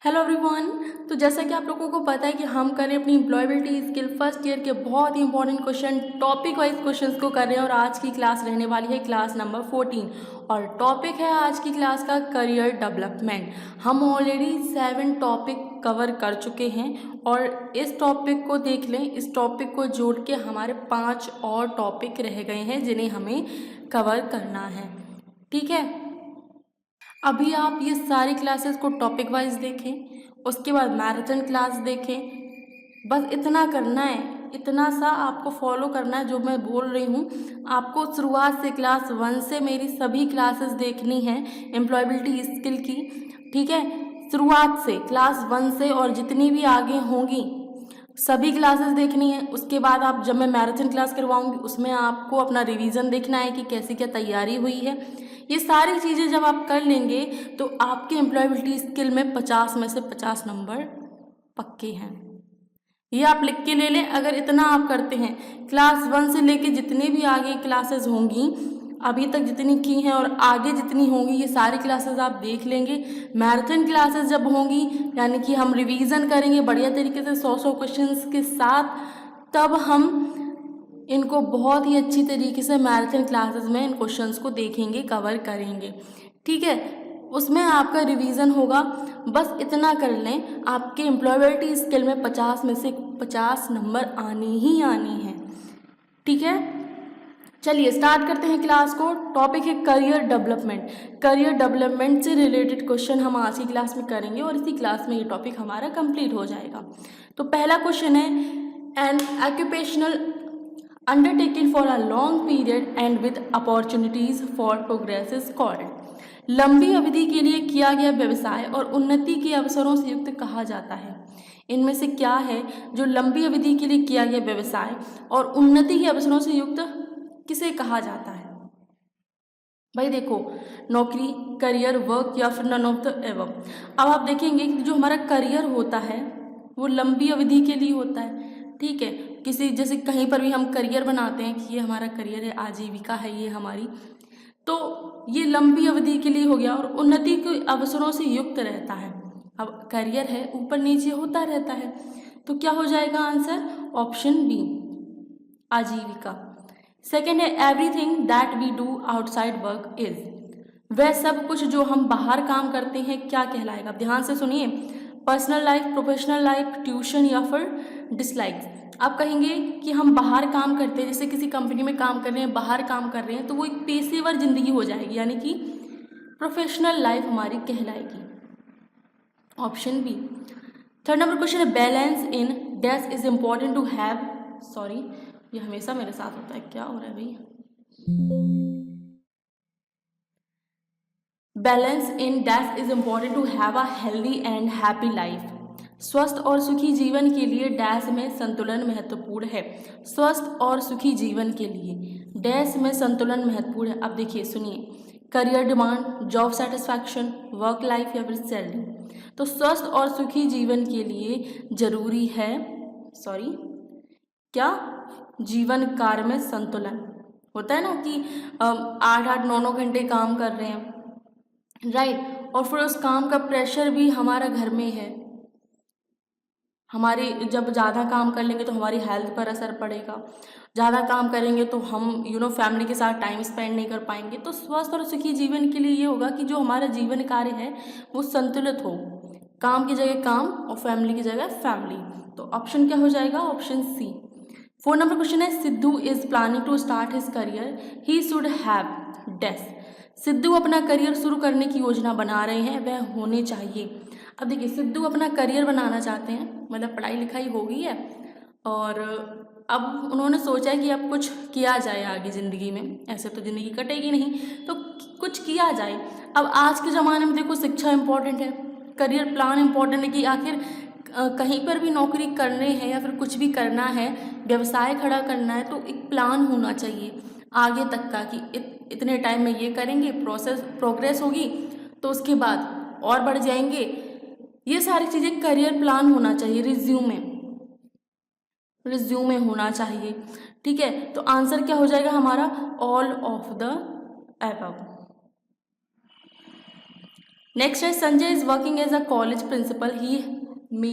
Hello everyone. तो जैसा कि आप लोगों को पता है कि हम कर रहे हैं अपनी एम्प्लॉयबिलिटी स्किल फर्स्ट ईयर के बहुत ही important question topic wise questions को कर रहे हैं और आज की क्लास रहने वाली है क्लास नंबर 14 और टॉपिक है आज की क्लास का करियर डेवलपमेंट। हम ऑलरेडी 7 टॉपिक कवर कर चुके हैं और इस टॉपिक को देख लें, इस टॉपिक को जोड़ के हमारे 5 और टॉपिक रह गए हैं जिन्हें हमें कवर करना है। ठीक है, अभी आप ये सारी क्लासेस को टॉपिक वाइज देखें, उसके बाद मैराथन क्लास देखें। बस इतना करना है, इतना सा आपको फॉलो करना है जो मैं बोल रही हूँ। आपको शुरुआत से क्लास 1 से मेरी सभी क्लासेस देखनी है एम्प्लॉयबिलिटी स्किल की। ठीक है, शुरुआत से क्लास 1 से और जितनी भी आगे होंगी सभी क्लासेस देखनी है। उसके बाद आप जब मैं मैराथन क्लास करवाऊंगी उसमें आपको अपना रिवीजन देखना है कि कैसी क्या तैयारी हुई है। ये सारी चीज़ें जब आप कर लेंगे तो आपके एम्प्लॉयबिलिटी स्किल में 50 में से 50 नंबर पक्के हैं। ये आप लिख के ले लें। अगर इतना आप करते हैं, क्लास 1 से लेके जितनी भी आगे क्लासेस होंगी, अभी तक जितनी की हैं और आगे जितनी होंगी, ये सारी क्लासेस आप देख लेंगे। मैराथन क्लासेस जब होंगी यानी कि हम रिवीजन करेंगे बढ़िया तरीके से 100 क्वेश्चंस के साथ, तब हम इनको बहुत ही अच्छी तरीके से मैराथन क्लासेस में इन क्वेश्चंस को देखेंगे, कवर करेंगे। ठीक है, उसमें आपका रिवीजन होगा। बस इतना कर लें, आपके एम्प्लॉयबिलिटी स्किल में 50 में से 50 नंबर आनी ही आनी है। ठीक है, चलिए स्टार्ट करते हैं क्लास को। टॉपिक है करियर डेवलपमेंट। करियर डेवलपमेंट से रिलेटेड क्वेश्चन हम आज की क्लास में करेंगे और इसी क्लास में ये टॉपिक हमारा कंप्लीट हो जाएगा। तो पहला क्वेश्चन है, N occupational undertaken for a long period and with opportunities for progress is called। लंबी अवधि के लिए किया गया व्यवसाय और उन्नति के अवसरों से युक्त कहा जाता है। इनमें से क्या है जो लंबी अवधि के लिए किया गया व्यवसाय और उन्नति के अवसरों से युक्त किसे कहा जाता है? भाई देखो, नौकरी, करियर, वर्क या फिर नन ऑफ द एबव। अब आप देखेंगे कि जो हमारा करियर होता है वो लंबी अवधि के लिए होता है। ठीक है, किसी जैसे कहीं पर भी हम करियर बनाते हैं कि ये हमारा करियर है, आजीविका है ये हमारी, तो ये लंबी अवधि के लिए हो गया और उन्नति के अवसरों से युक्त रहता है। अब करियर है, ऊपर नीचे होता रहता है, तो क्या हो जाएगा आंसर? ऑप्शन बी, आजीविका। सेकेंड है, everything that we do outside work is. वह सब कुछ जो हम बाहर काम करते हैं क्या कहलाएगा? ध्यान से सुनिए, personal life, professional life, tuition या फिर डिसलाइक्स। आप कहेंगे कि हम बाहर काम करते हैं, जैसे किसी कंपनी में काम कर रहे हैं, बाहर काम कर रहे हैं, तो वो एक पेशेवर जिंदगी हो जाएगी, यानी कि प्रोफेशनल लाइफ हमारी कहलाएगी। Option B. Third number question है, balance in dash is important to have. Sorry, ये हमेशा मेरे साथ होता है, क्या हो रहा है भाई? Balance in dash is important to have a healthy and happy life. स्वस्थ और सुखी जीवन के लिए डैश में संतुलन महत्वपूर्ण है। स्वस्थ और सुखी जीवन के लिए डैश में संतुलन महत्वपूर्ण है। अब देखिए सुनिए, career demand, job satisfaction, work life या फिर सैलरी। तो स्वस्थ और सुखी जीवन के लिए जरूरी है, सॉरी क्या, जीवन कार्य में संतुलन। होता है ना कि 8-8 9-9 घंटे काम कर रहे हैं, राइट, और फिर उस काम का प्रेशर भी हमारा घर में है। हमारी जब ज़्यादा काम कर लेंगे तो हमारी हेल्थ पर असर पड़ेगा, ज़्यादा काम करेंगे तो हम फैमिली के साथ टाइम स्पेंड नहीं कर पाएंगे। तो स्वस्थ और सुखी जीवन के लिए ये होगा कि जो हमारा जीवन कार्य है वो संतुलित हो, काम की जगह काम और फैमिली की जगह फैमिली। तो ऑप्शन क्या हो जाएगा? Option C. 4 नंबर क्वेश्चन है, Sidhu is planning to start his career, he should have dash. Sidhu अपना करियर शुरू करने की योजना बना रहे हैं, वह होने चाहिए। अब देखिए, सिद्धू अपना करियर बनाना चाहते हैं, मतलब पढ़ाई लिखाई हो गई है और अब उन्होंने सोचा है कि अब कुछ किया जाए आगे ज़िंदगी में। ऐसे तो ज़िंदगी कटेगी नहीं, तो कुछ किया जाए। अब आज के ज़माने में देखो, शिक्षा इम्पॉर्टेंट है, करियर प्लान इम्पॉर्टेंट है कि आखिर कहीं पर भी नौकरी करने हैं या फिर कुछ भी करना है, व्यवसाय खड़ा करना है, तो एक प्लान होना चाहिए आगे तक का कि इतने टाइम में ये करेंगे, प्रोग्रेस होगी तो उसके बाद और बढ़ जाएंगे। ये सारी चीज़ें करियर प्लान होना चाहिए, रिज्यूमे होना चाहिए। ठीक है, तो आंसर क्या हो जाएगा हमारा? All of the above. Next है Sanjay is working as a college principal, he may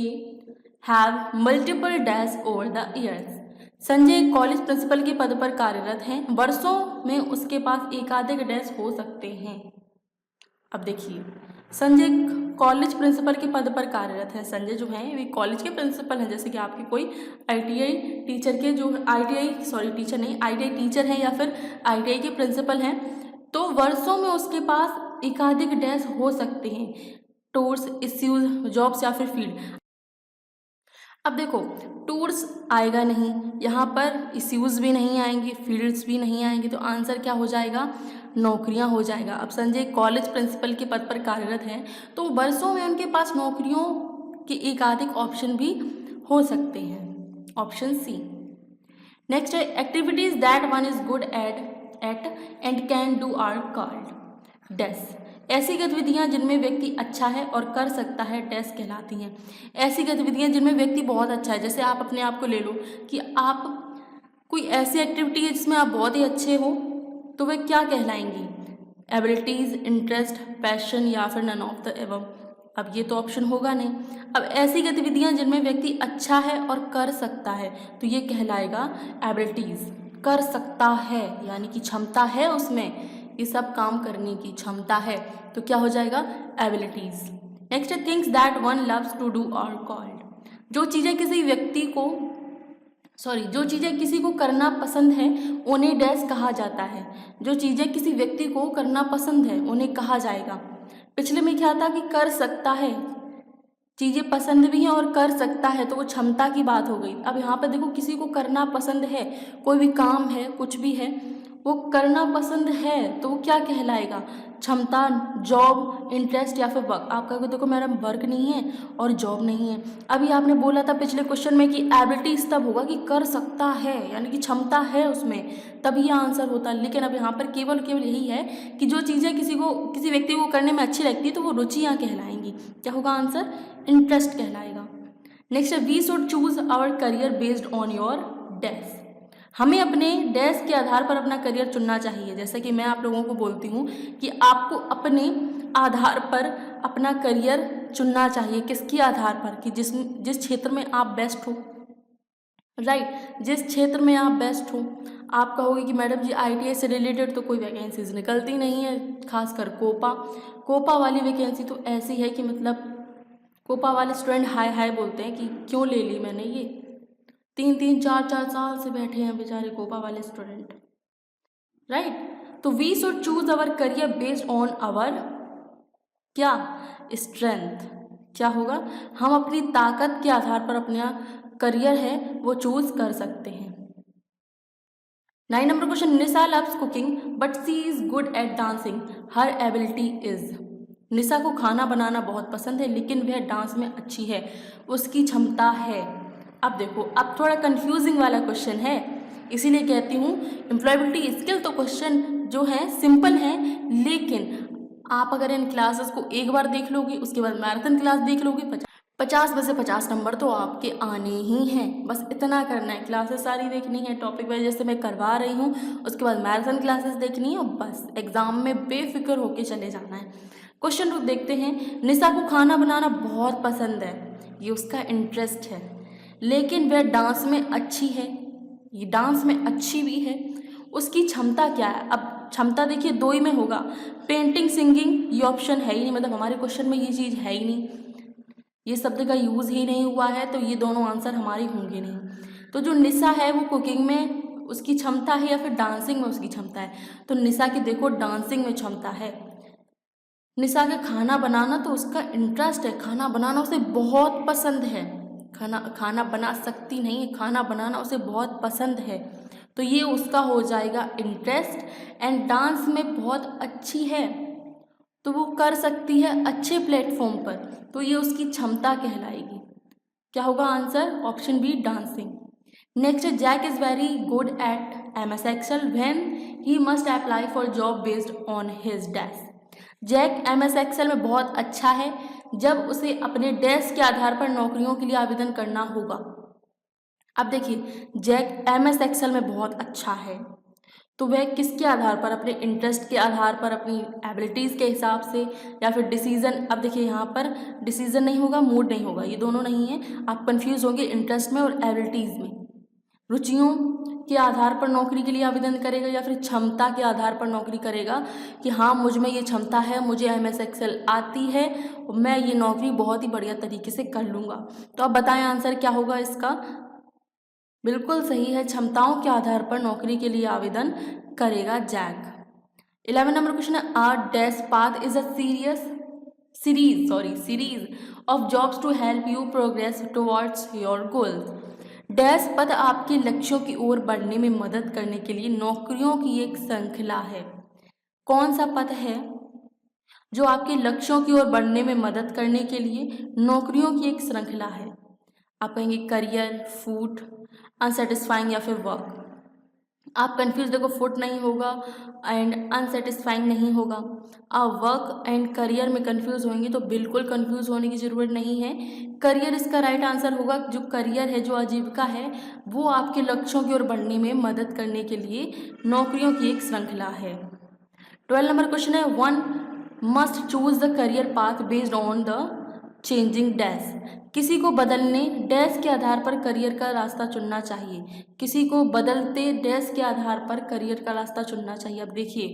have multiple dash over the years. Sanjay college principal के पद पर कार्यरत हैं, वर्षों में उसके पास एकाधिक डैश हो सकते हैं। अब देखिए, संजय कॉलेज प्रिंसिपल के पद पर कार्यरत है। संजय जो है वे कॉलेज के प्रिंसिपल हैं, जैसे कि आपके कोई आईटीआई टीचर के जो आईटीआई टीचर हैं या फिर आईटीआई के प्रिंसिपल हैं, तो वर्षों में उसके पास एकाधिक डैश हो सकते हैं, टूर्स, इश्यूज, जॉब्स या फिर फील्ड। अब देखो, टूर्स आएगा नहीं, यहाँ पर इश्यूज़ भी नहीं आएंगे, फील्ड्स भी नहीं आएंगे, तो आंसर क्या हो जाएगा, नौकरियाँ हो जाएगा। अब संजय कॉलेज प्रिंसिपल के पद पर कार्यरत हैं, तो वर्षों में उनके पास नौकरियों के एकाधिक ऑप्शन भी हो सकते हैं, ऑप्शन सी। नेक्स्ट है activities that one is good at and can do are called dash. ऐसी गतिविधियां जिनमें व्यक्ति अच्छा है और कर सकता है डैश कहलाती हैं। ऐसी गतिविधियां जिनमें व्यक्ति बहुत अच्छा है, जैसे आप अपने आप को ले लो कि आप कोई ऐसी एक्टिविटी है जिसमें आप बहुत ही अच्छे हो, तो वे क्या कहलाएंगी, एबिलिटीज, इंटरेस्ट, पैशन या फिर नन ऑफ द एबव। अब ये तो ऑप्शन होगा नहीं। अब ऐसी गतिविधियां जिनमें व्यक्ति अच्छा है और कर सकता है, तो ये कहलाएगा एबिलिटीज। कर सकता है यानी कि क्षमता है उसमें, ये सब काम करने की क्षमता है, तो क्या हो जाएगा, एबिलिटीज। नेक्स्ट है things that one loves to do are called. जो चीज़ें किसी को करना पसंद है उन्हें डैश कहा जाता है। जो चीज़ें किसी व्यक्ति को करना पसंद है उन्हें कहा जाएगा। पिछले में क्या था कि कर सकता है, चीज़ें पसंद भी हैं और कर सकता है, तो वो क्षमता की बात हो गई। अब यहाँ पर देखो, किसी को करना पसंद है, कोई भी काम है, कुछ भी है, वो करना पसंद है, तो वो क्या कहलाएगा, क्षमता, जॉब, इंटरेस्ट या फिर वर्क। आप कहोगे देखो मैडम वर्क नहीं है और जॉब नहीं है। अभी आपने बोला था पिछले क्वेश्चन में कि एबिलिटीज तब होगा कि कर सकता है यानी कि क्षमता है उसमें, तभी यह आंसर होता है। लेकिन अब यहाँ पर केवल यही है कि जो चीज़ें किसी व्यक्ति को करने में अच्छी लगती है तो वो रुचियाँ कहलाएंगी। क्या होगा आंसर, इंटरेस्ट कहलाएगा। नेक्स्ट है we should choose our career based on your dash. हमें अपने डैश के आधार पर अपना करियर चुनना चाहिए। जैसे कि मैं आप लोगों को बोलती हूँ कि आपको अपने आधार पर अपना करियर चुनना चाहिए। किसके आधार पर, कि जिस क्षेत्र में आप बेस्ट हो, राइट, जिस क्षेत्र में आप बेस्ट हो। आप कहोगे कि मैडम जी आईटीआई से रिलेटेड तो कोई वैकेंसीज निकलती नहीं है, खासकर कोपा वाली वैकेंसी तो ऐसी है कि मतलब कोपा वाले स्टूडेंट हाय हाय बोलते हैं कि क्यों ले ली मैंने, ये 3-3, 4-4 साल से बैठे हैं बेचारे कोपा वाले स्टूडेंट, राइट। तो we should choose our career based on our क्या, स्ट्रेंथ। क्या होगा, हम अपनी ताकत के आधार पर अपना करियर है वो चूज कर सकते हैं। 9 number question, Nisha loves cooking but she is good at dancing, her ability is. Nisha को खाना बनाना बहुत पसंद है लेकिन वह डांस में अच्छी है, उसकी क्षमता है। अब देखो, अब थोड़ा कंफ्यूजिंग वाला क्वेश्चन है, इसीलिए कहती हूँ एम्प्लॉयबिलिटी स्किल तो क्वेश्चन जो है सिंपल है, लेकिन आप अगर इन क्लासेस को एक बार देख लोगे, उसके बाद मैराथन क्लास देख लोगे, 50 में से 50 नंबर तो आपके आने ही हैं। बस इतना करना है, क्लासेस सारी देखनी है टॉपिक वाइज जैसे मैं करवा रही हूँ, उसके बाद मैराथन क्लासेस देखनी है और बस एग्जाम में बेफिक्र होके चले जाना है। क्वेश्चन रूप देखते हैं, निशा को खाना बनाना बहुत पसंद है, ये उसका इंटरेस्ट है, लेकिन वह डांस में अच्छी है, ये डांस में अच्छी भी है, उसकी क्षमता क्या है। अब क्षमता देखिए दो ही में होगा, पेंटिंग, सिंगिंग, ये ऑप्शन है ही नहीं, मतलब हमारे क्वेश्चन में ये चीज़ है ही नहीं, ये शब्द का यूज़ ही नहीं हुआ है, तो ये दोनों आंसर हमारे होंगे नहीं। तो जो निशा है वो कुकिंग में उसकी क्षमता है या फिर डांसिंग में उसकी क्षमता है, तो निशा की देखो डांसिंग में क्षमता है। निशा के खाना बनाना तो उसका इंटरेस्ट है, खाना बनाना उसे बहुत पसंद है, खाना बना सकती नहीं है, खाना बनाना उसे बहुत पसंद है, तो ये उसका हो जाएगा इंटरेस्ट। एंड डांस में बहुत अच्छी है, तो वो कर सकती है अच्छे प्लेटफॉर्म पर, तो ये उसकी क्षमता कहलाएगी। क्या होगा answer, option B, dancing. Next, Jack is very good at MS Excel when he must apply for job based on his dash. Jack MS Excel में बहुत अच्छा है जब उसे अपने डैश के आधार पर नौकरियों के लिए आवेदन करना होगा। अब देखिए, जैक MS Excel में बहुत अच्छा है, तो वह किसके आधार पर, अपने इंटरेस्ट के आधार पर, अपनी एबिलिटीज़ के हिसाब से, या फिर डिसीज़न। अब देखिए यहाँ पर डिसीज़न नहीं होगा, मूड नहीं होगा, ये दोनों नहीं है, आप कंफ्यूज होंगे इंटरेस्ट में और एबिलिटीज़ में। रुचियों के आधार पर नौकरी के लिए आवेदन करेगा या फिर क्षमता के आधार पर नौकरी करेगा कि हाँ मुझ में ये क्षमता है, मुझे MS एक्सेल आती है, मैं ये नौकरी बहुत ही बढ़िया तरीके से कर लूँगा। तो अब बताएं आंसर क्या होगा इसका। बिल्कुल सही है, क्षमताओं के आधार पर नौकरी के लिए आवेदन करेगा जैक। 11 नंबर क्वेश्चन है, are dash path is a series of jobs to help you progress towards your goals. Dash पद आपके लक्ष्यों की ओर बढ़ने में मदद करने के लिए नौकरियों की एक श्रृंखला है। कौन सा पद है जो आपके लक्ष्यों की ओर बढ़ने में मदद करने के लिए नौकरियों की एक श्रृंखला है। आप कहेंगे करियर, फूड, अनसेटिस्फाइंग या फिर वर्क। आप कंफ्यूज, देखो फूड नहीं होगा एंड अनसेटिस्फाइंग नहीं होगा। आप वर्क एंड करियर में कंफ्यूज होंगे तो बिल्कुल कंफ्यूज होने की ज़रूरत नहीं है। करियर इसका राइट आंसर होगा। जो करियर है, जो आजीविका है, वो आपके लक्ष्यों की ओर बढ़ने में मदद करने के लिए नौकरियों की एक श्रृंखला है। 12 नंबर क्वेश्चन है, one must choose the career path based on the changing dash. किसी को बदलने डैश के आधार पर करियर का रास्ता चुनना चाहिए। किसी को बदलते डैश के आधार पर करियर का रास्ता चुनना चाहिए। अब देखिए,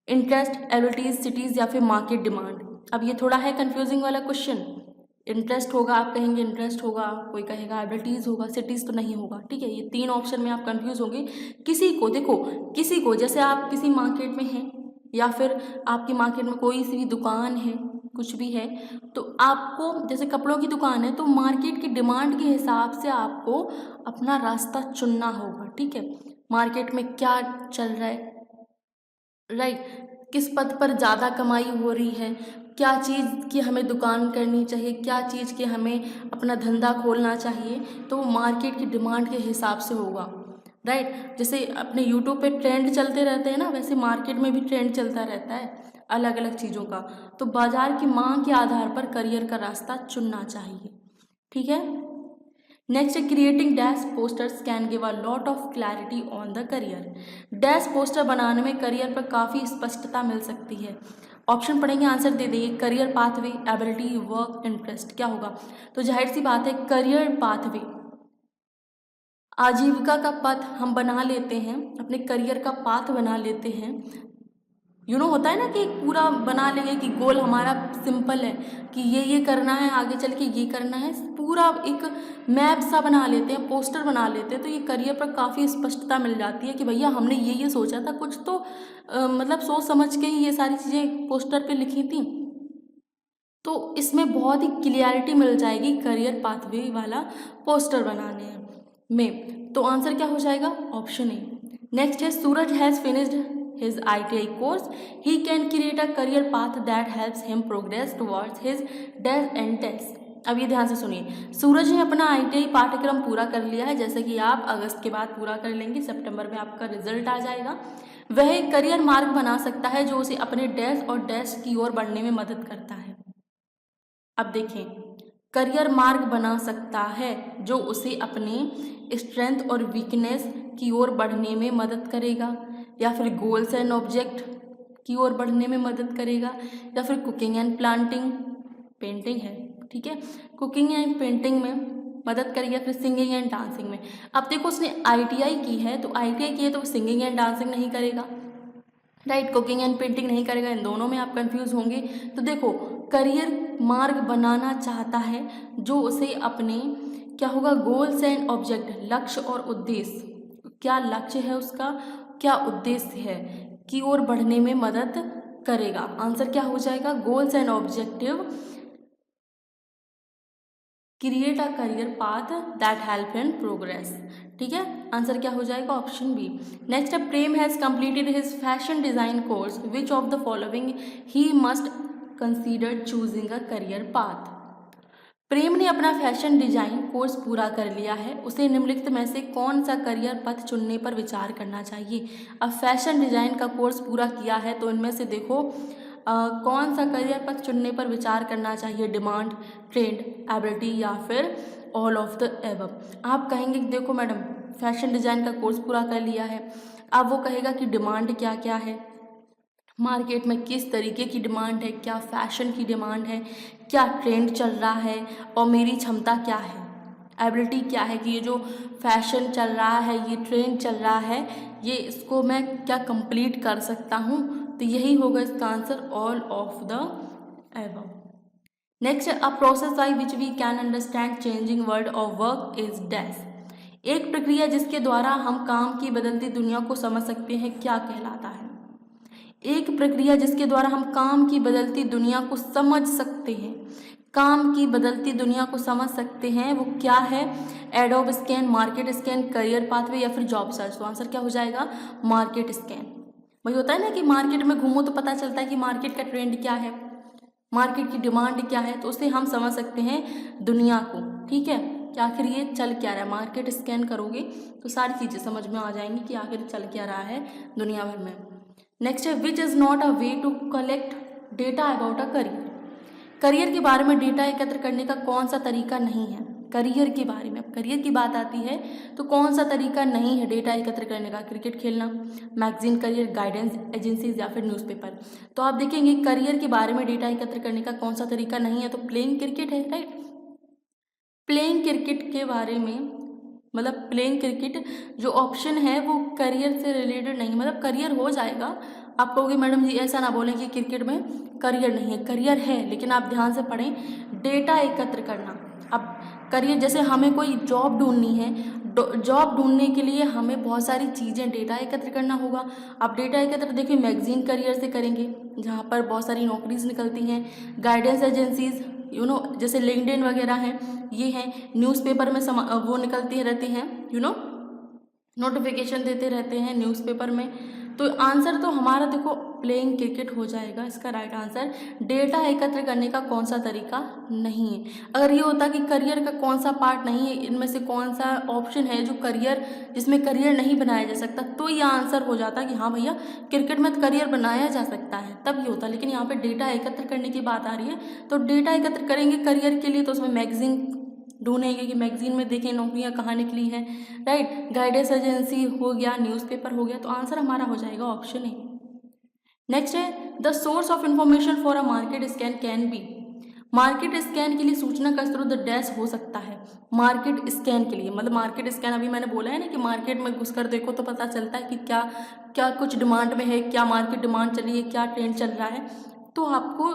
इंटरेस्ट, एबिलिटीज, सिटीज या फिर मार्केट डिमांड। अब ये थोड़ा है कंफ्यूजिंग वाला क्वेश्चन। इंटरेस्ट होगा, आप कहेंगे इंटरेस्ट होगा, कोई कहेगा एबिलिटीज़ होगा, सिटीज़ तो नहीं होगा। ठीक है, ये 3 ऑप्शन में आप कंफ्यूज होंगे। किसी को, देखो किसी को, जैसे आप किसी मार्केट में हैं या फिर आपकी मार्केट में कोई सी भी दुकान है, कुछ भी है, तो आपको, जैसे कपड़ों की दुकान है, तो मार्केट की डिमांड के हिसाब से आपको अपना रास्ता चुनना होगा। ठीक है, मार्केट में क्या चल रहा है, राइट, किस पद पर ज़्यादा कमाई हो रही है, क्या चीज़ की हमें दुकान करनी चाहिए, क्या चीज़ के हमें अपना धंधा खोलना चाहिए, तो वो मार्केट की डिमांड के हिसाब से होगा। राइट, जैसे अपने यूट्यूब पे ट्रेंड चलते रहते हैं ना, वैसे मार्केट में भी ट्रेंड चलता रहता है अलग अलग चीज़ों का। तो बाजार की मांग के आधार पर करियर का रास्ता चुनना चाहिए। ठीक है, next, creating dash posters can give a lot of clarity on the career. Dash poster बनाने में करियर पर काफ़ी स्पष्टता मिल सकती है। ऑप्शन पढ़ेंगे, आंसर दे देंगे। Career pathway, ability, work, interest, क्या होगा। तो जाहिर सी बात है करियर पाथवे, आजीविका का पथ हम बना लेते हैं, अपने करियर का पाथ बना लेते हैं। होता है ना कि एक पूरा बना लेंगे कि गोल हमारा सिंपल है कि ये करना है, आगे चल के ये करना है, पूरा एक मैप सा बना लेते हैं, पोस्टर बना लेते हैं। तो ये करियर पर काफ़ी स्पष्टता मिल जाती है कि भैया हमने ये सोचा था, कुछ तो मतलब सोच समझ के ही ये सारी चीज़ें पोस्टर पे लिखी थी। तो इसमें बहुत ही क्लियरिटी मिल जाएगी करियर पाथवे वाला पोस्टर बनाने में। तो आंसर क्या हो जाएगा, ऑप्शन ए। नेक्स्ट है, Suraj has finished his ITI course. He can create a career path that helps him progress towards his dash and test. अब ये ध्यान से सुनिए, सूरज ने अपना ITI पाठ्यक्रम पूरा कर लिया है, जैसे कि आप अगस्त के बाद पूरा कर लेंगे, सितंबर में आपका रिजल्ट आ जाएगा। वह एक करियर मार्ग बना सकता है जो उसे अपने डैश और डैश की ओर बढ़ने में मदद करता है। अब देखें, करियर मार्ग बना सकता है जो उसे अपने स्ट्रेंथ और वीकनेस की ओर बढ़ने में मदद करेगा, या फिर गोल्स एंड ऑब्जेक्ट की ओर बढ़ने में मदद करेगा, या फिर कुकिंग एंड प्लांटिंग, पेंटिंग है, ठीक है, कुकिंग एंड पेंटिंग में मदद करेगा, फिर सिंगिंग एंड डांसिंग में। अब देखो उसने ITI की है, तो ITI की है तो सिंगिंग एंड डांसिंग नहीं करेगा, राइट, कुकिंग एंड पेंटिंग नहीं करेगा, इन दोनों में आप कंफ्यूज होंगे। तो देखो, करियर मार्ग बनाना चाहता है जो उसे अपने, क्या होगा, गोल्स एंड ऑब्जेक्ट, लक्ष्य और उद्देश्य, क्या लक्ष्य है उसका, क्या उद्देश्य है, की ओर बढ़ने में मदद करेगा। आंसर क्या हो जाएगा, goals and objective create a career path that help in progress. ठीक है, आंसर क्या हो जाएगा, ऑप्शन बी। नेक्स्ट है, Prem has completed his fashion design course, which of the following he must consider choosing a career path. Prem ने अपना fashion design course पूरा कर लिया है, उसे निम्नलिखित में से कौन सा करियर पथ चुनने पर विचार करना चाहिए। अब फैशन डिजाइन का कोर्स पूरा किया है, तो इनमें से देखो कौन सा करियर पथ चुनने पर विचार करना चाहिए, डिमांड, ट्रेंड, एबिलिटी या फिर ऑल ऑफ द एबव। आप कहेंगे देखो मैडम फैशन डिज़ाइन का कोर्स पूरा कर लिया है, अब वो कहेगा कि डिमांड क्या क्या है, मार्केट में किस तरीके की डिमांड है, क्या फैशन की डिमांड है, क्या ट्रेंड चल रहा है, और मेरी क्षमता क्या है, एबिलिटी क्या है कि ये जो फैशन चल रहा है, ये ट्रेंड चल रहा है, ये इसको मैं क्या कंप्लीट कर सकता हूँ। तो यही होगा इसका answer, all of the above. Next, a process by which we can understand changing world of work is dash. एक प्रक्रिया जिसके द्वारा हम काम की बदलती दुनिया को समझ सकते हैं, क्या कहलाता है। एक प्रक्रिया जिसके द्वारा हम काम की बदलती दुनिया को समझ सकते हैं, काम की बदलती दुनिया को समझ सकते हैं, वो क्या है। Adobe scan, market scan, career pathway या फिर जॉब सर्च। तो आंसर क्या हो जाएगा, मार्केट स्कैन। वही होता है ना कि मार्केट में घूमो तो पता चलता है कि मार्केट का ट्रेंड क्या है, मार्केट की डिमांड क्या है, तो उससे हम समझ सकते हैं दुनिया को। ठीक है, कि आखिर ये चल क्या रहा है। मार्केट स्कैन करोगे तो सारी चीज़ें समझ में आ जाएंगी कि आखिर चल क्या रहा है दुनिया भर में। नेक्स्ट है, which is not a way to collect data about a career. Career के बारे में डेटा एकत्र करने का कौन सा तरीका नहीं है। करियर के बारे में, अब करियर की बात आती है तो कौन सा तरीका नहीं है डेटा एकत्र करने का। क्रिकेट खेलना, मैगजीन करियर, गाइडेंस एजेंसीज या फिर न्यूज़पेपर। तो आप देखेंगे करियर के बारे में डेटा एकत्र करने का कौन सा तरीका नहीं है, तो प्लेइंग क्रिकेट है, राइट। प्लेइंग क्रिकेट के बारे में, मतलब प्लेइंग क्रिकेट जो ऑप्शन है वो करियर से रिलेटेड नहीं, मतलब करियर हो जाएगा। आप कहोगे मैडम जी ऐसा ना बोलें कि क्रिकेट में करियर नहीं है, करियर है, लेकिन आप ध्यान से पढ़ें। डेटा एकत्र करना, अब करियर जैसे हमें कोई जॉब ढूंढनी है, जॉब ढूंढने के लिए हमें बहुत सारी चीज़ें डेटा एकत्र करना होगा। आप डेटा एकत्र देखिए मैगजीन करियर से करेंगे जहाँ पर बहुत सारी नौकरीज निकलती हैं। गाइडेंस एजेंसीज जैसे लिंक्डइन वगैरह हैं, ये हैं। न्यूज़पेपर में वो निकलती रहती हैं, नोटिफिकेशन देते रहते हैं न्यूज़पेपर में। तो आंसर तो हमारा देखो प्लेइंग क्रिकेट हो जाएगा इसका राइट आंसर। डेटा एकत्र करने का कौन सा तरीका नहीं है। अगर ये होता कि करियर का कौन सा पार्ट नहीं है, इनमें से कौन सा ऑप्शन है जो करियर, जिसमें करियर नहीं बनाया जा सकता, तो ये आंसर हो जाता कि हाँ भैया क्रिकेट में करियर बनाया जा सकता है, तब ये होता। लेकिन यहाँ पे डेटा एकत्र करने की बात आ रही है, तो डेटा एकत्र करेंगे करियर के लिए तो उसमें मैगजीन ढूंढेंगे कि मैगजीन में देखें नौकरियां कहाँ निकली हैं, राइट। गाइडेंस एजेंसी हो गया, न्यूज़पेपर हो गया, तो आंसर हमारा हो जाएगा ऑप्शन ए। नेक्स्ट है, the source of information for a market scan can be. Market scan के लिए सूचना का स्रोत डैश हो सकता है। मार्केट स्कैन के लिए, मतलब मार्केट स्कैन अभी मैंने बोला है ना कि मार्केट में घुसकर देखो तो पता चलता है कि क्या क्या कुछ डिमांड में है, क्या मार्केट डिमांड चल रही है, क्या ट्रेंड चल रहा है। तो आपको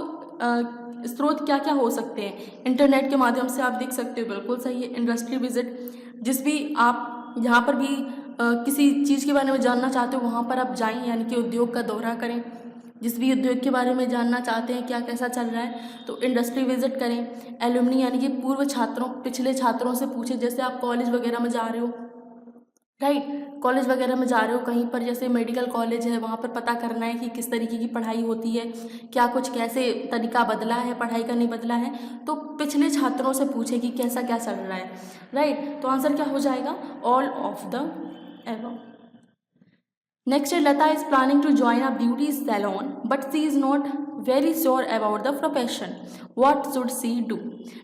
स्रोत क्या क्या हो सकते हैं, इंटरनेट के माध्यम से आप देख सकते हो, बिल्कुल सही है। इंडस्ट्री विजिट, जिस भी आप जहाँ पर भी किसी चीज़ के बारे में जानना चाहते हो वहाँ पर आप जाएं, यानी कि उद्योग का दौरा करें। जिस भी उद्योग के बारे में जानना चाहते हैं क्या कैसा चल रहा है, तो इंडस्ट्री विजिट करें। एलुमनी यानी कि पूर्व छात्रों, पिछले छात्रों से पूछें। जैसे आप कॉलेज वगैरह में जा रहे हो, राइट, कॉलेज वगैरह में जा रहे हो कहीं पर, जैसे मेडिकल कॉलेज है, वहाँ पर पता करना है कि किस तरीके की पढ़ाई होती है, क्या कुछ कैसे तरीका बदला है पढ़ाई का, नहीं बदला है, तो पिछले छात्रों से पूछे कि कैसा क्या चल रहा है, राइट। तो आंसर क्या हो जाएगा, all of the above. Next है, Lata is planning to join a beauty salon but she is not very sure about the profession, what should she do.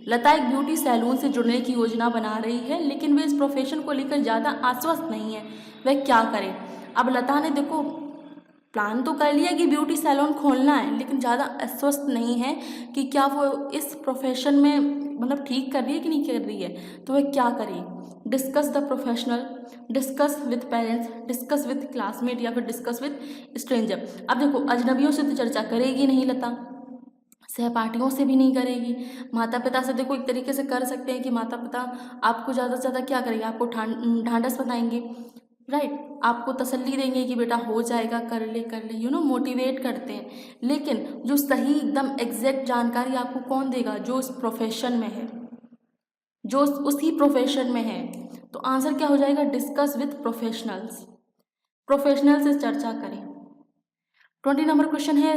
Lata एक ब्यूटी सैलून से जुड़ने की योजना बना रही है, लेकिन वे इस प्रोफेशन को लेकर ज़्यादा आश्वस्त नहीं है, वह क्या करे। अब लता ने देखो प्लान तो कर लिया कि ब्यूटी सैलून खोलना है, लेकिन ज़्यादा आश्वस्त नहीं है कि क्या वो इस प्रोफेशन में मतलब ठीक कर रही है कि नहीं कर रही है, तो वह क्या करे। Discuss the professional, discuss with parents, discuss with classmate या फिर डिस्कस विथ स्ट्रेंजर। अब देखो अजनबियों से तो चर्चा करेगी नहीं लता, सहपाठियों से भी नहीं करेगी, माता पिता से देखो एक तरीके से कर सकते हैं कि माता पिता आपको ज़्यादा से ज़्यादा क्या करेंगे, आपको ढांढस बताएंगे, राइट, आपको तसल्ली देंगे कि बेटा हो जाएगा, कर ले, मोटिवेट करते हैं। लेकिन जो सही एकदम एग्जैक्ट जानकारी आपको कौन देगा, जो उस प्रोफेशन में है, जो उसी प्रोफेशन में है। तो आंसर क्या हो जाएगा, डिस्कस विथ प्रोफेशनल्स, प्रोफेशनल से चर्चा करें। 20 नंबर क्वेश्चन है,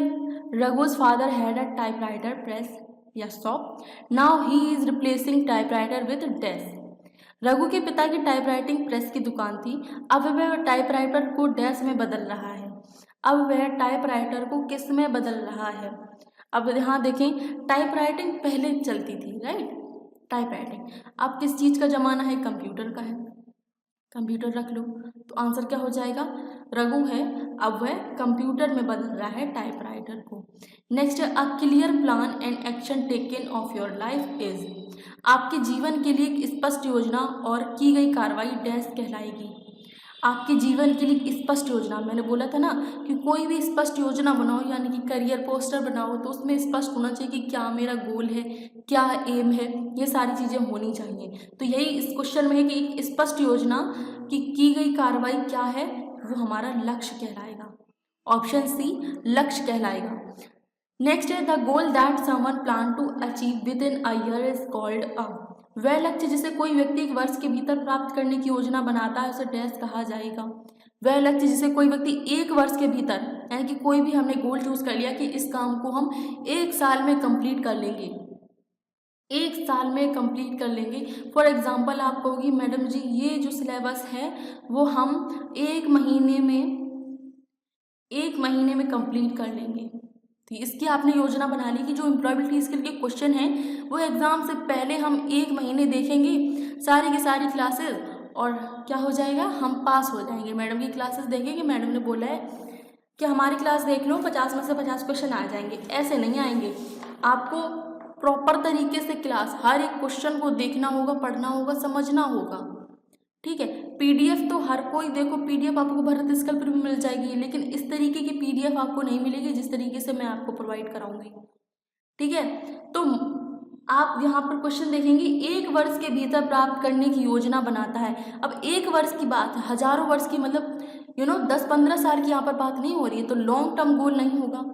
Raghu's father had a typewriter press या shop, now he is replacing typewriter with desk. Raghu के पिता की टाइपराइटिंग प्रेस की दुकान थी, अब वह टाइपराइटर को डेस्क में बदल रहा है। अब वह टाइपराइटर को किस में बदल रहा है। अब यहाँ देखें, टाइपराइटिंग पहले चलती थी, राइट, टाइपराइटिंग। अब किस चीज़ का ज़माना है, कंप्यूटर का है, कंप्यूटर रख लो। तो आंसर क्या हो जाएगा, रघु है, अब वह कंप्यूटर में बदल रहा है टाइपराइटर को। Next, a clear plan and action taken of your life is, आपके जीवन के लिए एक स्पष्ट योजना और की गई कार्रवाई डैश कहलाएगी। आपके जीवन के लिए स्पष्ट योजना, मैंने बोला था ना कि कोई भी स्पष्ट योजना बनाओ, यानी कि करियर पोस्टर बनाओ तो उसमें स्पष्ट होना चाहिए कि क्या मेरा गोल है, क्या एम है, ये सारी चीज़ें होनी चाहिए। तो यही इस क्वेश्चन में है कि एक स्पष्ट योजना की गई कार्रवाई क्या है, वो हमारा लक्ष्य कहलाएगा। ऑप्शन सी लक्ष्य कहलाएगा। नेक्स्ट है the goal that someone plan to achieve within a year is called a, वह लक्ष्य जिसे कोई व्यक्ति एक वर्ष के भीतर प्राप्त करने की योजना बनाता है उसे डैश कहा जाएगा। वह लक्ष्य जिसे कोई व्यक्ति एक वर्ष के भीतर, यानी कि कोई भी हमने गोल चूज कर लिया कि इस काम को हम एक साल में कंप्लीट कर लेंगे, एक साल में कंप्लीट कर लेंगे। फॉर एग्जांपल आप कहोगी मैडम जी ये जो सिलेबस है वो हम एक महीने में कंप्लीट कर लेंगे। तो इसकी आपने योजना बना ली कि जो एम्प्लॉयबिलिटी स्किल के क्वेश्चन हैं वो एग्ज़ाम से पहले हम एक महीने देखेंगे सारी की सारी क्लासेस, और क्या हो जाएगा, हम पास हो जाएंगे। मैडम की क्लासेस देखेंगे, मैडम ने बोला है कि हमारी क्लास देख लो 50 में से 50 क्वेश्चन आ जाएंगे, ऐसे नहीं आएंगे। आपको प्रॉपर तरीके से क्लास हर एक क्वेश्चन को देखना होगा, पढ़ना होगा, समझना होगा, ठीक है। पीडीएफ तो हर कोई, देखो पीडीएफ आपको भरत स्कल पर भी मिल जाएगी, लेकिन इस तरीके की पीडीएफ आपको नहीं मिलेगी जिस तरीके से मैं आपको प्रोवाइड कराऊंगी, ठीक है। तो आप यहाँ पर क्वेश्चन देखेंगे एक वर्ष के भीतर प्राप्त करने की योजना बनाता है। अब एक वर्ष की बात है, हजारों वर्ष की, मतलब 10-15 साल की यहाँ पर बात नहीं हो रही है, तो लॉन्ग टर्म गोल नहीं होगा,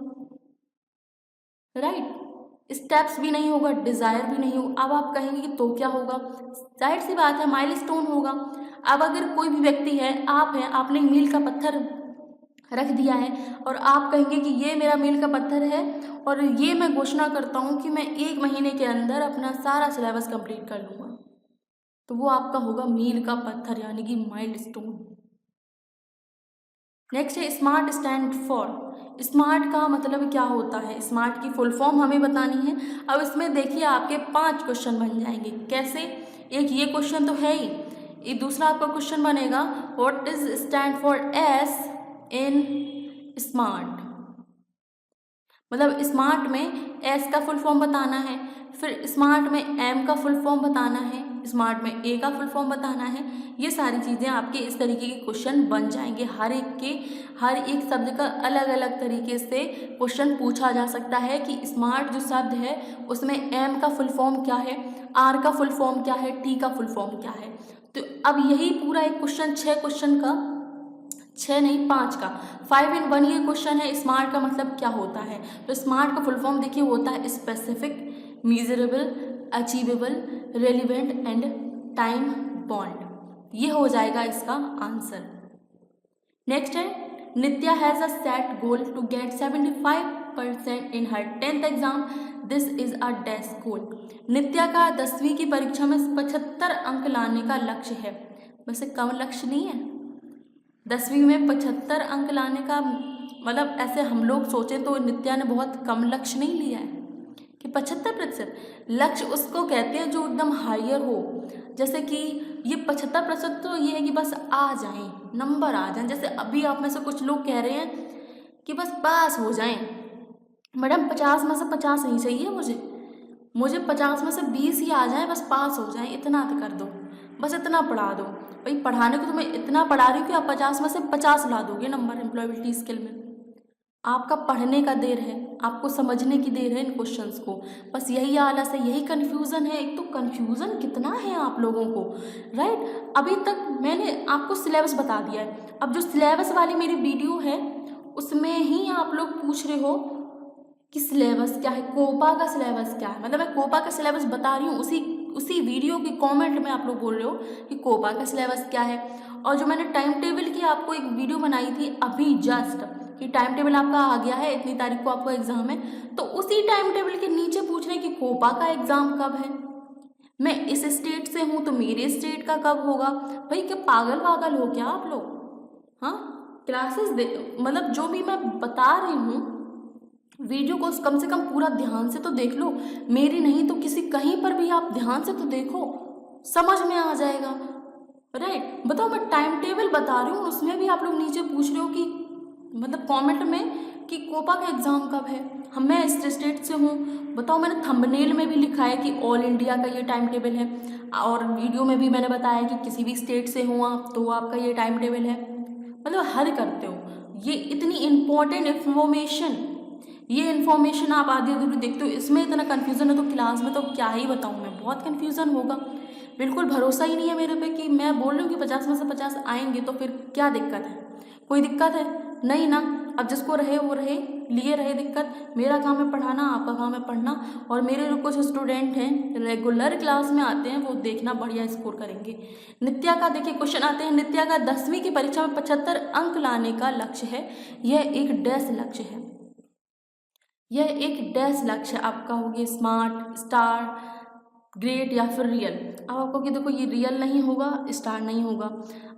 राइट। स्टेप्स भी नहीं होगा, डिज़ायर भी नहीं होगा। अब आप कहेंगे कि तो क्या होगा, जाहिर सी बात है माइलस्टोन होगा। अब अगर कोई भी व्यक्ति है, आप हैं, आपने मील का पत्थर रख दिया है और आप कहेंगे कि ये मेरा मील का पत्थर है और ये मैं घोषणा करता हूँ कि मैं एक महीने के अंदर अपना सारा सिलेबस कंप्लीट कर लूँगा, तो वो आपका होगा मील का पत्थर, यानी कि माइलस्टोन। नेक्स्ट है स्मार्ट स्टैंड फॉर, स्मार्ट का मतलब क्या होता है, स्मार्ट की फुल फॉर्म हमें बतानी है। अब इसमें देखिए आपके 5 क्वेश्चन बन जाएंगे। कैसे, एक ये क्वेश्चन तो है ही, एक दूसरा आपका क्वेश्चन बनेगा what is stand for S in smart, मतलब स्मार्ट में एस का फुल फॉर्म बताना है, फिर स्मार्ट में एम का फुल फॉर्म बताना है, स्मार्ट में ए का फुल फॉर्म बताना है। ये सारी चीज़ें आपके इस तरीके के क्वेश्चन बन जाएंगे। हर एक शब्द का अलग अलग तरीके से क्वेश्चन पूछा जा सकता है कि स्मार्ट जो शब्द है उसमें एम का फुल फॉर्म क्या है, आर का फुल फॉर्म क्या है, टी का फुल फॉर्म क्या है। तो अब यही पूरा एक क्वेश्चन 6 क्वेश्चन का, 6 नहीं 5 का 5 in 1 ये क्वेश्चन है। स्मार्ट का मतलब क्या होता है, तो स्मार्ट का फुल फॉर्म देखिए होता है specific, measurable, achievable, relevant and time bound. ये हो जाएगा इसका आंसर। नेक्स्ट है Nitya has a set goal to get 75% in her 10th exam, this is a dash goal. Nitya का 10वीं की परीक्षा में 75 अंक लाने का लक्ष्य है। वैसे कम लक्ष्य नहीं है, 10वीं में 75 अंक लाने का मतलब ऐसे हम लोग सोचें तो नित्या ने बहुत कम लक्ष्य नहीं लिया है कि 75%। लक्ष्य उसको कहते हैं जो एकदम हायर हो, जैसे कि ये 75% तो ये है कि बस आ जाएं, नंबर आ जाएं। जैसे अभी आप में से कुछ लोग कह रहे हैं कि बस पास हो जाएं, मैडम 50 में से 50 नहीं चाहिए, मुझे 50 में से 20 ही आ जाएं, बस पास हो जाएं, इतना तो कर दो, बस इतना पढ़ा दो। भाई पढ़ाने को तो मैं इतना पढ़ा रही हूँ कि आप 50 में से 50 ला दोगे नंबर एम्प्लॉयबिलिटी स्किल में। आपका पढ़ने का देर है, आपको समझने की देर है इन क्वेश्चंस को, बस यही आलस है, यही कन्फ्यूज़न है। एक तो कन्फ्यूज़न कितना है आप लोगों को, राइट। अभी तक मैंने आपको सिलेबस बता दिया है, अब जो सिलेबस वाली मेरी वीडियो है उसमें ही आप लोग पूछ रहे हो कि सिलेबस क्या है, कोपा का सिलेबस क्या है। मतलब मैं कोपा का सिलेबस बता रही हूँ, उसी वीडियो के कमेंट में आप लोग बोल रहे हो कि कोपा का सिलेबस क्या है। और जो मैंने टाइम टेबल की आपको एक वीडियो बनाई थी अभी जस्ट कि टाइम टेबल आपका आ गया है, इतनी तारीख को आपका एग्ज़ाम है, तो उसी टाइम टेबल के नीचे पूछ रहे हैं कि कोपा का एग्ज़ाम कब है, मैं इस स्टेट से हूँ तो मेरे स्टेट का कब होगा। भाई क्या पागल वागल हो क्या आप लोग, हाँ। क्लासेस मतलब जो भी मैं बता रही हूँ वीडियो को कम से कम पूरा ध्यान से तो देख लो, मेरी नहीं तो किसी कहीं पर भी आप ध्यान से तो देखो, समझ में आ जाएगा। राइट। बताओ, मैं टाइम टेबल बता रही हूँ, उसमें भी आप लोग नीचे पूछ रहे हो कि मतलब कमेंट में कि कोपा का एग्ज़ाम कब है। हम मैं इस स्टेट से हूँ। बताओ, मैंने थंबनेल में भी लिखा है कि ऑल इंडिया का ये टाइम टेबल है, और वीडियो में भी मैंने बताया कि किसी भी स्टेट से हो आप तो आपका ये टाइम टेबल है। मतलब हर करते हो। ये इतनी इम्पोर्टेंट इन्फॉर्मेशन, ये इन्फॉर्मेशन आप आधी अधूरी देखते हो, इसमें इतना कन्फ्यूज़न है तो क्लास में तो क्या ही बताऊँ मैं, बहुत कन्फ्यूज़न होगा। बिल्कुल भरोसा ही नहीं है मेरे पे कि मैं बोल रही हूँ कि 50 में से 50 आएंगे, तो फिर क्या दिक्कत है? कोई दिक्कत है? नहीं ना। अब जिसको रहे वो रहे, लिए रहे दिक्कत। मेरा काम है पढ़ाना, आपका काम है पढ़ना। और मेरे जो कुछ स्टूडेंट हैं रेगुलर क्लास में आते हैं, वो देखना बढ़िया स्कोर करेंगे। नित्या का देखिए क्वेश्चन आते हैं। नित्या का 10वीं की परीक्षा में 75 अंक लाने का लक्ष्य है। यह एक डैश लक्ष्य है। यह एक डैश लक्ष्य आपका होगी, स्मार्ट, स्टार, ग्रेट या फिर रियल। अब आपको कि देखो ये रियल नहीं होगा, स्टार नहीं होगा।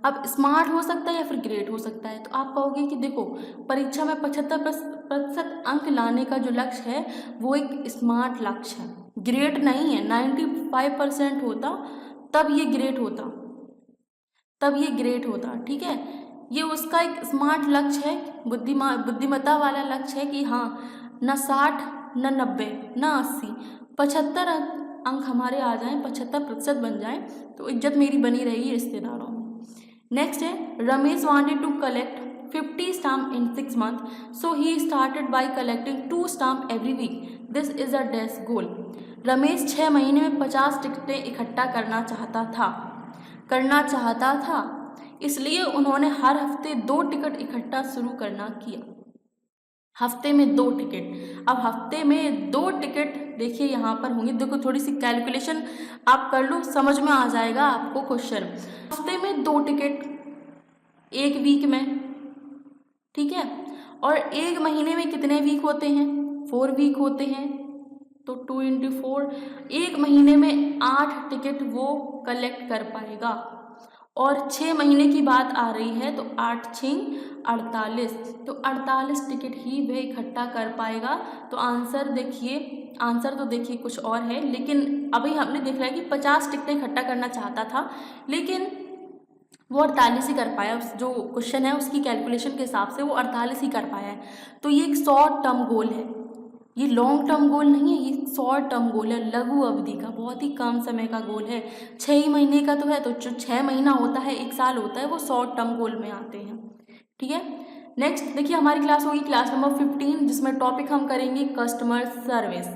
अब स्मार्ट हो सकता है या फिर ग्रेट हो सकता है। तो आप कहोगे कि देखो परीक्षा में 75% अंक लाने का जो लक्ष्य है वो एक स्मार्ट लक्ष्य है, ग्रेट नहीं है। 95% होता तब ये ग्रेट होता, तब ये ग्रेट होता। ठीक है, ये उसका एक स्मार्ट लक्ष्य है, बुद्धिमत्ता वाला लक्ष्य है कि हाँ न 60 न 90 न 80, 75 अंक हमारे आ जाएं, 75% बन जाएं, तो इज्जत मेरी बनी रहेगी रिश्तेदारों में। नेक्स्ट है, Ramesh wanted to collect 50 stamp in 6 month, so he started by collecting 2 stamp every week. This is a dash goal. Ramesh 6 महीने में 50 टिकटें इकट्ठा करना चाहता था, इसलिए उन्होंने हर हफ्ते 2 टिकट इकट्ठा शुरू करना किया। हफ्ते में 2 टिकट। अब हफ्ते में 2 टिकट देखिए यहाँ पर होंगे, देखो थोड़ी सी कैलकुलेशन आप कर लो, समझ में आ जाएगा आपको क्वेश्चन। हफ्ते में 2 टिकट, एक वीक में, ठीक है। और एक महीने में कितने वीक होते हैं? 4 वीक होते हैं, तो 2 × 4, एक महीने में 8 टिकट वो कलेक्ट कर पाएगा। और 6 महीने की बात आ रही है, तो 8 6 48, तो 48 टिकट ही वह इकट्ठा कर पाएगा। तो आंसर देखिए, आंसर तो देखिए कुछ और है, लेकिन अभी हमने देख रहा है कि 50 टिकटें इकट्ठा करना चाहता था, लेकिन वो 48 ही कर पाया। उस जो क्वेश्चन है उसकी कैलकुलेशन के हिसाब से वो 48 ही कर पाया है। तो ये एक शॉर्ट टर्म गोल है, ये लॉन्ग टर्म गोल नहीं है, ये शॉर्ट टर्म गोल है, लघु अवधि का, बहुत ही कम समय का गोल है। 6 ही महीने का तो है, तो जो 6 महीना होता है, 1 साल होता है, वो शॉर्ट टर्म गोल में आते हैं। ठीक है। नेक्स्ट देखिए हमारी क्लास होगी क्लास नंबर 15, जिसमें टॉपिक हम करेंगे कस्टमर सर्विस।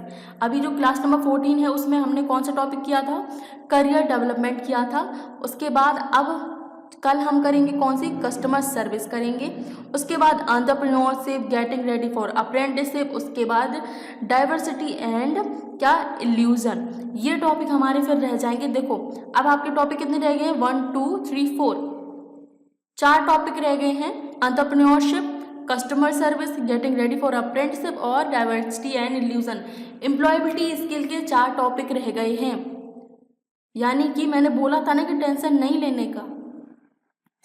अभी जो क्लास नंबर 14 है उसमें हमने कौन सा टॉपिक किया था? करियर डेवलपमेंट किया था। उसके बाद अब कल हम करेंगे कौन सी? कस्टमर सर्विस करेंगे। उसके बाद entrepreneurship, getting ready for apprenticeship, उसके बाद डाइवर्सिटी एंड क्या, इल्यूजन। ये टॉपिक हमारे फिर रह जाएंगे। देखो अब आपके टॉपिक कितने रह गए हैं? 1 2 3 4, 4 टॉपिक रह गए हैं। Entrepreneurship, customer service, getting ready for apprenticeship और diversity and inclusion. Employability skill के 4 टॉपिक रह गए हैं। यानी कि मैंने बोला था ना कि टेंशन नहीं लेने का,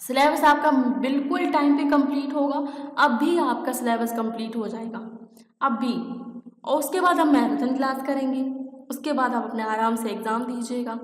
सिलेबस आपका बिल्कुल टाइम पे कंप्लीट होगा। अब भी आपका सिलेबस कंप्लीट हो जाएगा, अब भी। और उसके बाद हम मैराथन क्लास करेंगे, उसके बाद आप अपने आराम से एग्ज़ाम दीजिएगा।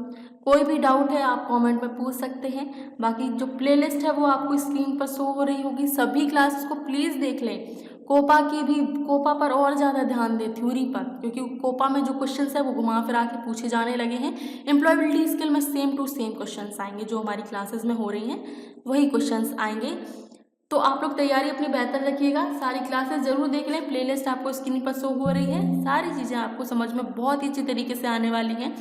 कोई भी डाउट है आप कमेंट में पूछ सकते हैं। बाकी जो प्लेलिस्ट है वो आपको स्क्रीन पर शो हो रही होगी, सभी क्लासेस को प्लीज़ देख लें। कोपा की भी, कोपा पर और ज़्यादा ध्यान दें, थ्योरी पर, क्योंकि कोपा में जो क्वेश्चंस है वो घुमा फिरा के पूछे जाने लगे हैं। एम्प्लॉयबिलिटी स्किल में सेम टू सेम क्वेश्चंस आएंगे, जो हमारी क्लासेस में हो रही हैं वही क्वेश्चंस आएंगे। तो आप लोग तैयारी अपनी बेहतर रखिएगा, सारी क्लासेस जरूर देख लें। प्लेलिस्ट आपको स्क्रीन पर शो हो रही है, सारी चीज़ें आपको समझ में बहुत ही अच्छी तरीके से आने वाली हैं।